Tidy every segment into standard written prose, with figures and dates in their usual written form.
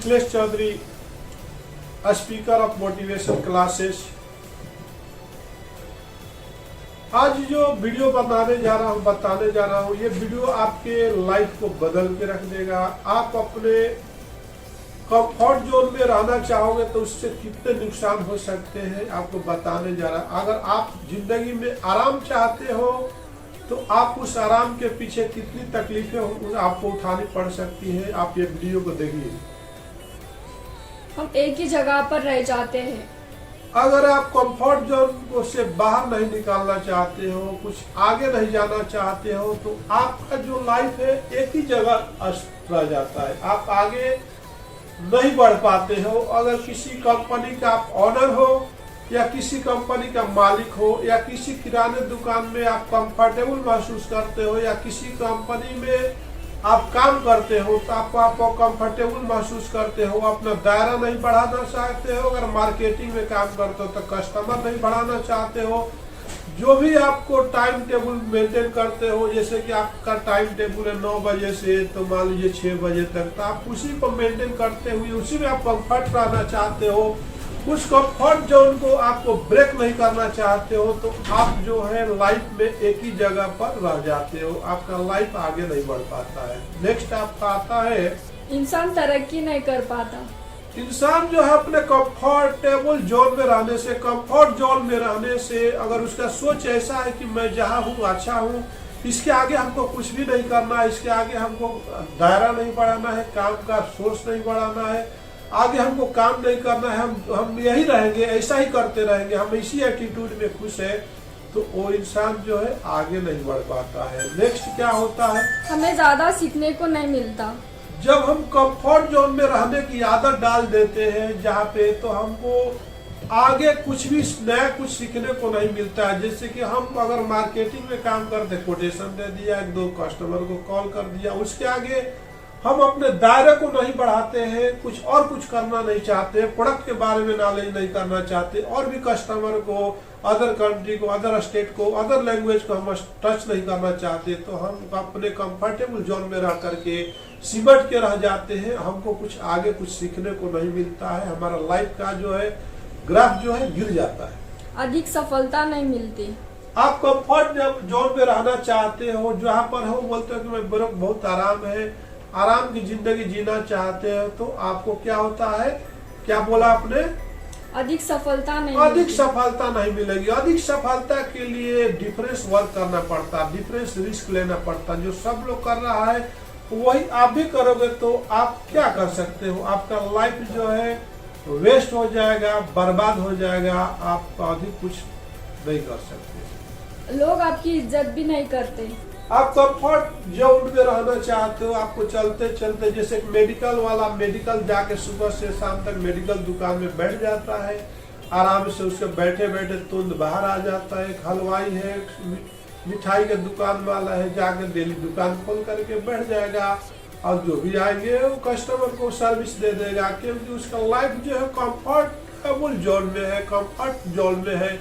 Mithilesh Chaudhary, speaker of motivation classes. आज जो video बताने जा रहा हूँ ये वीडियो आपके लाइफ को बदल के रख देगा। आप अपने कंफर्ट जोन में रहना चाहोगे तो उससे कितने नुकसान हो सकते हैं आपको बताने जा रहा। अगर आप जिंदगी में आराम चाहते हो तो आप उस आराम के पीछे कितनी तकलीफें आपको उठानी पड़ सकती है। आप ये वीडियो को देखिए। हम एक ही जगह पर रह जाते हैं। अगर आप कंफर्ट जोन से बाहर नहीं निकालना चाहते हो, कुछ आगे नहीं जाना चाहते हो, तो आपका जो लाइफ है एक ही जगह रह जाता है। आप आगे नहीं बढ़ पाते हो। अगर किसी कंपनी का आप ऑनर हो या किसी कंपनी का मालिक हो या किसी किराने दुकान में आप कंफर्टेबल महसूस करते हो या किसी कंपनी में आप काम करते हो तो आपको कंफर्टेबल महसूस करते हो, अपना दायरा नहीं बढ़ाना चाहते हो। अगर मार्केटिंग में काम करते हो तो कस्टमर नहीं बढ़ाना चाहते हो। जो भी आपको टाइम टेबल मेंटेन करते हो, जैसे कि आपका टाइम टेबल है 9 बजे से तो मान लीजिए 6 बजे तक, तो आप उसी को मेंटेन करते हुए उसी में आप कंफर्ट रहना चाहते हो। उस कंफर्ट जोन को आपको ब्रेक नहीं करना चाहते हो तो आप जो है लाइफ में एक ही जगह पर रह जाते हो। आपका लाइफ आगे नहीं बढ़ पाता है। नेक्स्ट आपका आता है इंसान तरक्की नहीं कर पाता। इंसान जो है अपने कंफर्टेबल जोन में रहने से, कंफर्ट जोन में रहने से, अगर उसका सोच ऐसा है कि मैं जहाँ हूँ अच्छा हूँ, इसके आगे हमको कुछ भी नहीं करना है, इसके आगे हमको दायरा नहीं बढ़ाना है, काम का सोर्स नहीं बढ़ाना है, आगे हमको काम नहीं करना है, हम यही रहेंगे, ऐसा ही करते रहेंगे, हम इसी एटीट्यूड में खुश है, तो वो इंसान जो है आगे नहीं बढ़ पाता है। नेक्स्ट क्या होता है, हमें ज्यादा सीखने को नहीं मिलता। जब हम कंफर्ट जोन में रहने की आदत डाल देते हैं जहाँ पे, तो हमको आगे कुछ भी नया कुछ सीखने को नहीं मिलता है। जैसे कि हम अगर मार्केटिंग में काम करते, कोटेशन दे दिया, 1-2 कस्टमर को कॉल कर दिया, उसके आगे हम अपने दायरे को नहीं बढ़ाते हैं, कुछ करना नहीं चाहते, प्रोडक्ट के बारे में नॉलेज नहीं करना चाहते, और भी कस्टमर को, अदर कंट्री को, अदर स्टेट को, अदर लैंग्वेज को हम टच नहीं करना चाहते, तो हम अपने कंफर्टेबल जोन में रह करके सिमट के रह जाते हैं। हमको कुछ आगे कुछ सीखने को नहीं मिलता है। हमारा लाइफ का जो है ग्राफ जो है गिर जाता है, अधिक सफलता नहीं मिलती। आप कंफर्ट जोन में रहना चाहते हो, जहाँ पर हो बोलते हो कि मैं बहुत आराम है, आराम की जिंदगी जीना चाहते हैं, तो आपको क्या होता है, क्या बोला आपने, अधिक सफलता नहीं मिलेगी। अधिक सफलता के लिए डिफरेंस वर्क करना पड़ता है, डिफरेंस रिस्क लेना पड़ता है। जो सब लोग कर रहा है वही आप भी करोगे तो आप क्या कर सकते हो, आपका लाइफ जो है वेस्ट हो जाएगा, बर्बाद हो जाएगा, आप अधिक कुछ नहीं कर सकते। लोग आपकी इज्जत भी नहीं करते। आप कंफर्ट जोन में रहना चाहते हो, आपको चलते चलते, जैसे मेडिकल वाला मेडिकल जाके सुबह से शाम तक मेडिकल दुकान में बैठ जाता है, आराम से उसके बैठे बैठे तुरंत बाहर आ जाता है। एक हलवाई है, मिठाई के दुकान वाला है, जाके डेली दुकान खोल करके बैठ जाएगा और जो भी आएंगे वो कस्टमर को सर्विस दे देगा, क्योंकि उसका लाइफ जो है कंफर्टेबल जोन में है, कंफर्ट जोन में है,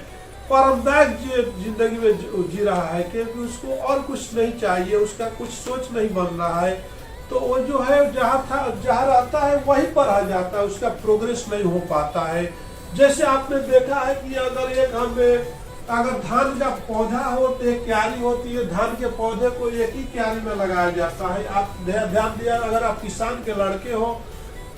आरामदायक जिंदगी में जी रहा है, क्योंकि उसको और कुछ नहीं चाहिए, उसका कुछ सोच नहीं बन रहा है। तो वो जो है जहाँ रहता है वहीं पर आ जाता है, उसका प्रोग्रेस नहीं हो पाता है। जैसे आपने देखा है कि अगर धान का पौधा हो तो एक क्यारी होती है, धान के पौधे को एक ही क्यारी में लगाया जाता है। आप ध्यान दिया, अगर आप किसान के लड़के हो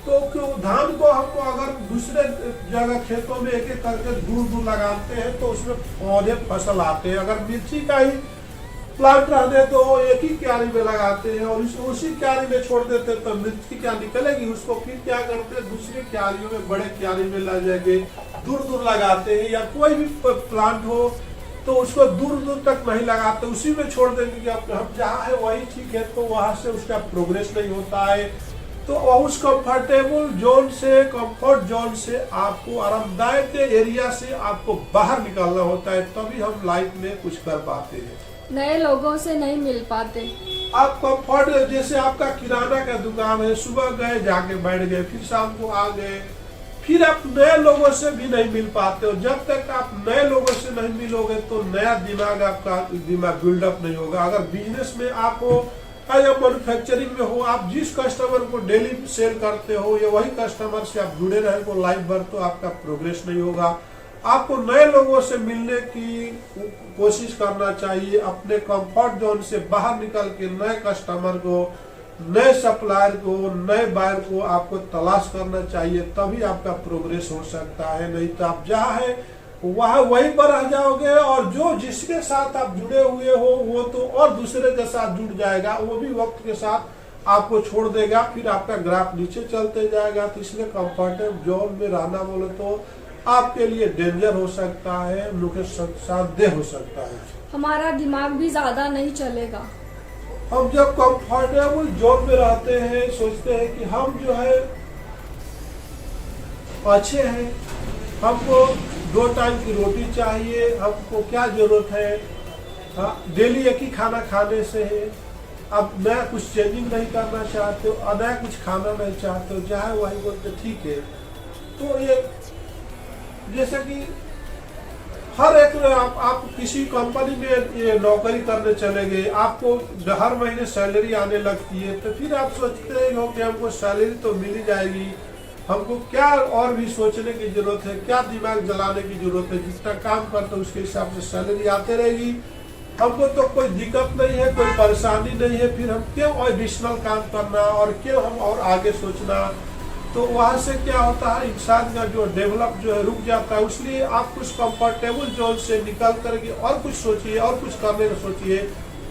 तो क्यों धान को हमको अगर दूसरे जगह खेतों में एक एक करके दूर लगाते हैं तो उसमें पौधे फसल आते हैं। अगर मिर्ची का ही प्लांट रहने तो एक ही क्यारी में लगाते हैं और उसी क्यारी में छोड़ देते हैं तो मिर्ची क्या निकलेगी, उसको फिर क्या करते हैं, दूसरी क्यारियों में, बड़े क्यारी में ला जाएंगे, दूर लगाते हैं। या कोई भी प्लांट हो तो उसको दूर तक नहीं लगाते, उसी में छोड़ देंगे कि हम जहाँ है वही ठीक है, तो वहां से उसका प्रोग्रेस नहीं होता है। तो उस कंफर्टेबल जोन से, कंफर्ट जोन से, आपको आरामदायक एरिया से आपको बाहर निकालना होता है, तभी हम लाइफ में कुछ कर पाते हैं। नए लोगों से नहीं मिल पाते। आप कंफर्ट, जैसे आपका किराना का दुकान है, सुबह गए जाके बैठ गए, फिर शाम को आ गए, फिर आप नए लोगों से भी नहीं मिल पाते हो। जब तक आप नए लोगों से नहीं मिलोगे तो नया दिमाग, आपका दिमाग बिल्डअप नहीं होगा। अगर बिजनेस में आप हो या मैन्युफैक्चरिंग में हो, आप जिस कस्टमर को डेली सेल करते हो या वही कस्टमर से आप जुड़े रहे को लाइफ भर, तो आपका प्रोग्रेस नहीं होगा। आपको नए लोगों से मिलने की कोशिश करना चाहिए, अपने कंफर्ट जोन से बाहर निकल के नए कस्टमर को, नए सप्लायर को, नए बायर को आपको तलाश करना चाहिए, तभी आपका प्रोग्रेस हो सकता है। नहीं तो आप जहाँ है वहाँ वहीं पर रह जाओगे, और जो जिसके साथ आप जुड़े हुए हो वो तो और दूसरे के साथ जुड़ जाएगा, वो भी वक्त के साथ आपको छोड़ देगा, फिर आपका ग्राफ नीचे चलते जाएगा। तो इसलिए कंफर्टेबल जोन में रहना बोले तो आपके लिए डेंजर हो सकता है, नुकसानदेह हो सकता है। हमारा दिमाग भी ज्यादा नहीं चलेगा। हम जब कंफर्टेबल जोन में रहते हैं, सोचते हैं कि हम जो है अच्छे हैं, हमको 2 टाइम की रोटी चाहिए, हमको क्या जरूरत है, डेली एक ही खाना खाने से है, अब नया कुछ चेंजिंग नहीं करना चाहते हो, नया कुछ खाना नहीं चाहते हो, जहाँ वही बोलते ठीक है। तो ये जैसे कि हर एक आप किसी कंपनी में ये नौकरी करने चले गए, आपको हर महीने सैलरी आने लगती है, तो फिर आप सोचते हो कि हमको सैलरी तो मिल ही जाएगी, हमको क्या और भी सोचने की जरूरत है, क्या दिमाग जलाने की जरूरत है, जितना काम करते हैं उसके हिसाब से सैलरी आते रहेगी, हमको तो कोई दिक्कत नहीं है, कोई परेशानी नहीं है, फिर हम क्यों एडिशनल काम करना और क्यों हम और आगे सोचना। तो वहां से क्या होता है, इंसान का जो डेवलप जो है रुक जाता है। इसलिए आप कुछ कंफर्टेबल जोन से निकल करके और कुछ सोचिए, और कुछ करने का सोचिए,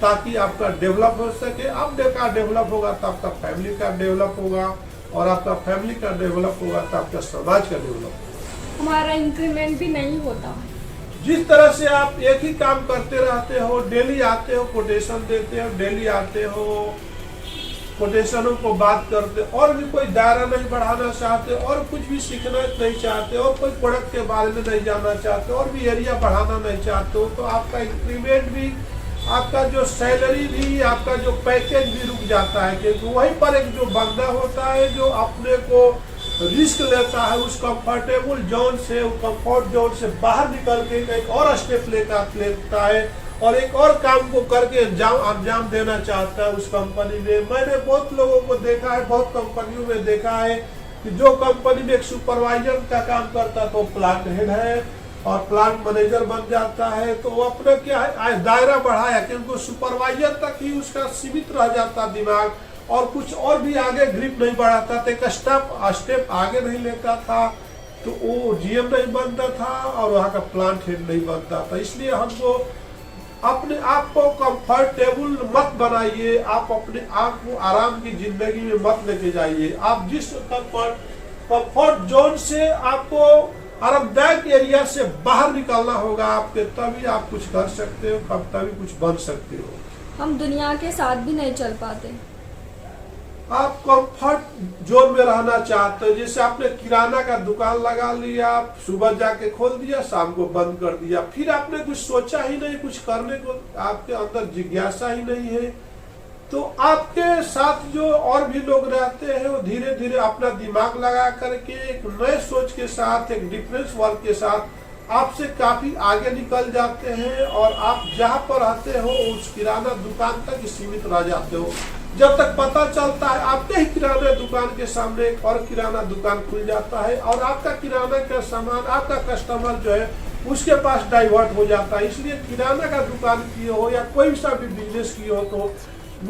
ताकि आपका डेवलप हो सके। आपका डेवलप होगा तो आपका फैमिली का डेवलप होगा, और आपका फैमिली का डेवलप होगा तो आपका समाज का डेवलप होगा। हमारा इंक्रीमेंट भी नहीं होता। जिस तरह से आप एक ही काम करते रहते हो, डेली आते हो कोटेशन देते हो, डेली आते हो कोटेशनों को बात करते, और भी कोई दायरा नहीं बढ़ाना चाहते, और कुछ भी सीखना नहीं चाहते, और कोई प्रोडक्ट के बारे में नहीं जानना चाहते, और भी एरिया बढ़ाना नहीं चाहते हो, तो आपका इंक्रीमेंट भी, आपका जो सैलरी भी, आपका जो पैकेज भी रुक जाता है। क्योंकि वहीं पर एक जो बंदा होता है जो अपने को रिस्क लेता है, उस कंफर्टेबल जोन से, कंफर्ट जोन से बाहर निकल के एक और स्टेप लेता है, और एक और काम को करके अंजाम देना चाहता है उस कंपनी में। मैंने बहुत लोगों को देखा है, बहुत कंपनियों में देखा है कि जो कंपनी में एक सुपरवाइजर का काम करता तो प्लांट हेड है और प्लांट मैनेजर बन जाता है, तो वो अपने क्या है दायरा बढ़ाया, क्योंकि सुपरवाइजर तक ही उसका सीमित रह जाता दिमाग, और कुछ और भी आगे ग्रिप नहीं बढ़ाता था, एक स्टेप आगे नहीं लेता था, तो वो जीएम नहीं बनता था और वहाँ का प्लांट हेड नहीं बनता था। इसलिए हमको अपने आप को कंफर्टेबल मत बनाइए, आप अपने आप को आराम की जिंदगी में मत लेके जाइए। आप जिस कंफर्ट जोन से आपको आरामदायक एरिया से बाहर निकलना होगा आपके, तभी आप कुछ कर सकते हो, तभी कुछ बन सकते हो। हम दुनिया के साथ भी नहीं चल पाते। आप कंफर्ट जोन में रहना चाहते हो, जैसे आपने किराना का दुकान लगा लिया, सुबह जाके खोल दिया, शाम को बंद कर दिया, फिर आपने कुछ सोचा ही नहीं, कुछ करने को आपके अंदर जिज्ञासा ही नहीं है, तो आपके साथ जो और भी लोग रहते हैं वो धीरे धीरे अपना दिमाग लगा करके एक नए सोच के साथ, एक डिफरेंस वर्क के साथ आपसे काफी आगे निकल जाते हैं, और आप जहाँ पर रहते हो उस किराना दुकान तक ही सीमित रह जाते हो। जब तक पता चलता है आपके ही किराना दुकान के सामने एक और किराना दुकान खुल जाता है, और आपका किराना का सामान, आपका कस्टमर जो है उसके पास डाइवर्ट हो जाता है। इसलिए किराना का दुकान की हो या कोई सा भी बिजनेस की हो, तो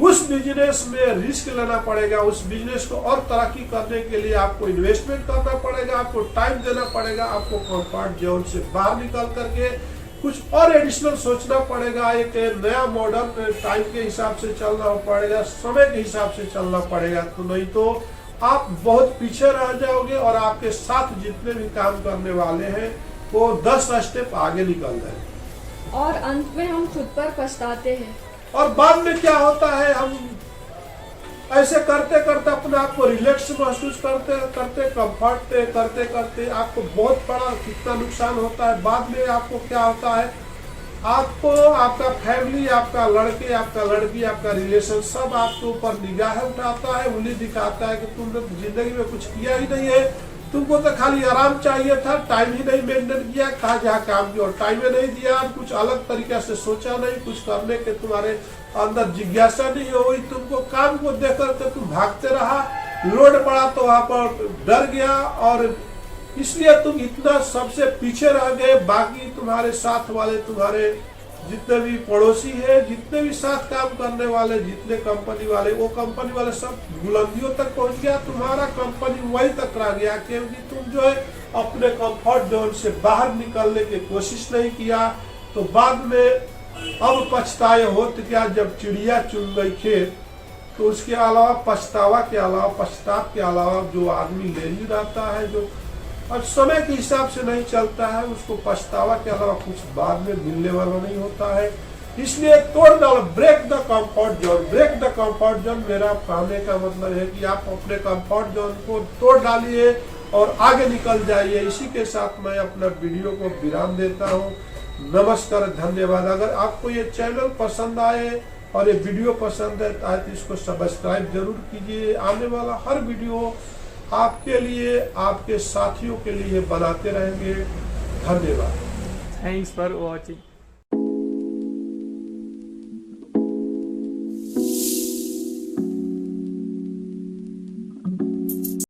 उस बिजनेस में रिस्क लेना पड़ेगा, उस बिजनेस को और तरक्की करने के लिए आपको इन्वेस्टमेंट करना पड़ेगा, आपको टाइम देना पड़ेगा, आपको कंफर्ट जोन से बाहर निकल करके कुछ और एडिशनल सोचना पड़ेगा, एक नया मॉडर्न टाइम के हिसाब से चलना पड़ेगा, समय के हिसाब से चलना पड़ेगा। तो नहीं तो आप बहुत पीछे रह जाओगे, और आपके साथ जितने भी काम करने वाले हैं वो 10 स्टेप आगे निकल जाए, और अंत में हम खुद पर पछताते हैं। और बाद में क्या होता है, हम ऐसे करते करते अपने आप को रिलैक्स महसूस करते करते कंफर्ट करते करते आपको बहुत बड़ा कितना नुकसान होता है। बाद में आपको क्या होता है, आपको आपका फैमिली, आपका लड़के, आपका लड़की, आपका रिलेशन सब आपके ऊपर निगाह उठाता है, उंगली दिखाता है कि तुमने जिंदगी में कुछ किया ही नहीं है, तुमको तो खाली आराम चाहिए था, टाइम ही नहीं मेंटेन किया, कहा जहाँ काम किया और टाइम ही नहीं दिया, कुछ अलग तरीके से सोचा नहीं, कुछ करने के तुम्हारे अंदर जिज्ञासा नहीं हुई, तुमको काम को देख करके तुम भागते रहा, लोड पड़ा तो वहां पर डर गया और इसलिए तुम इतना सबसे पीछे रह गए। बाकी तुम्हारे साथ वाले, तुम्हारे जितने भी पड़ोसी है, जितने भी साथ काम करने वाले, जितने कंपनी वाले, वो कंपनी वाले सब बुलंदियों तक पहुंच गया, तुम्हारा कंपनी वहीं तक रह गया, क्योंकि तुम जो है अपने कंफर्ट जोन से बाहर निकलने की कोशिश नहीं किया। तो बाद में अब पछताए हो तो क्या, जब चिड़िया चुन गई खेत, तो उसके अलावा पछतावा के अलावा, पछताव के अलावा जो आदमी लेजी रहता है, जो और समय के हिसाब से नहीं चलता है, उसको पछतावा के अलावा कुछ बाद में मिलने वाला नहीं होता है। इसलिए तोड़ डालो, break the comfort zone. Break the comfort zone मेरा कहने का मतलब है कि आप अपने कंफर्ट जोन को तोड़ डालिए और आगे निकल जाइए। इसी के साथ मैं अपना वीडियो को विराम देता हूँ। नमस्कार, धन्यवाद। अगर आपको ये चैनल पसंद आए और ये वीडियो पसंद है तो इसको सब्सक्राइब जरूर कीजिए। आने वाला हर वीडियो आपके लिए, आपके साथियों के लिए बनाते रहेंगे। धन्यवाद। Thanks for watching.